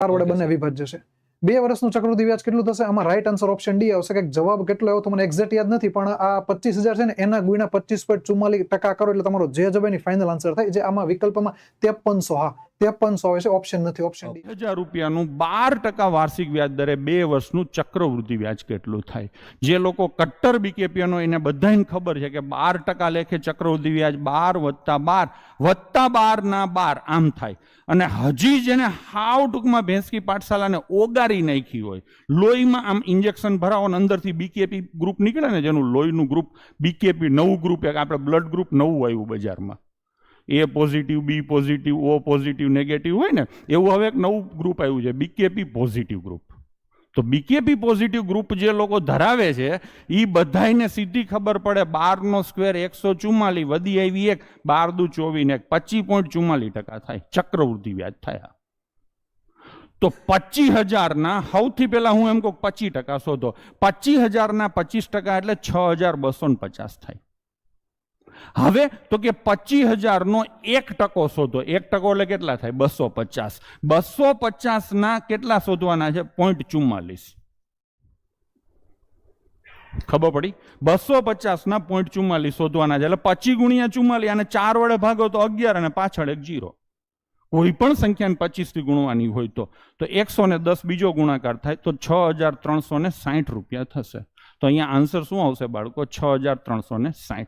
4 વડે બંને વિભાજ્ય છે। 2 વર્ષનું ચક્રવૃદ્ધિ વ્યાજ કેટલું થશે? આમાં રાઈટ આન્સર ઓપ્શન ડી આવશે। કે જવાબ કેટલો આવ્યો તો મને એક્ઝેક્ટ યાદ નથી, પણ આ 25,000 છે ને એના ગુણ્યા 25.44% કરો એટલે તમારો જે જવાબ એની ફાઇનલ આન્સર થાય, જે આમાં વિકલ્પમાં 5300, હા 5300 આવે છે, ઓપ્શન નથી, ઓપ્શન ડી। 1000 રૂપિયાનું 12% વાર્ષિક વ્યાજ દરે 2 વર્ષનું ચક્રવૃદ્ધિ વ્યાજ કેટલું થાય? જે લોકો કટ્ટર બીકેપીએનો એને બધાને ખબર છે કે 12% લેખે ચક્રવૃદ્ધિ વ્યાજ 12 + 12 + 12 ના 12 આમ થાય। અને હજી જેને હાવ ટૂંકમાં ભેંસકી પાઠશાલાને ઓગારી નાખી હોય, લોહીમાં આમ ઇન્જેક્શન ભરાવો ને અંદરથી બીકેપી ગ્રુપ નીકળે ને, જેનું લોહીનું ગ્રુપ બીકેપી નવું ગ્રુપ, એક આપણે બ્લડ ગ્રુપ નવું આવ્યું બજારમાં, એ પોઝિટિવ, બી પોઝિટિવ, ઓ પોઝિટિવ, નેગેટિવ હોય ને, એવું હવે એક નવું ગ્રુપ આવ્યું છે, બીકેપી પોઝિટિવ ગ્રુપ। તો બીકેપી પોઝિટિવ ગ્રુપ જે લોકો ધરાવે છે એ બધાને સીધી ખબર પડે 12² 144 વધી આવી 1, 12 × 24 ને 25.44% થાય ચક્રવૃદ્ધિ વ્યાજ થાય। તો 25,000 ના સૌથી પહેલા હું એમ કહું 25% શોધો। 25,000 ના 25% એટલે 6,250 થાય। હવે તો કે 25,000 નો 1% શોધો। 1% એટલે કેટલા થાય? 250। 250 ના કેટલા શોધવાના છે? 0.44। ખબર પડી? 250 ના 0.44 શોધવાના છે, એટલે 25 × 44 અને 4 વડે ભાગો તો 11 અને પાછળ એક 0। કોઈ પણ સંખ્યાને 25 થી ગુણવાની હોય તો 110 બીજો ગુણાકાર થાય તો 6,360 રૂપિયા થશે। તો અહીંયા આન્સર શું આવશે બાળકો? 6,360।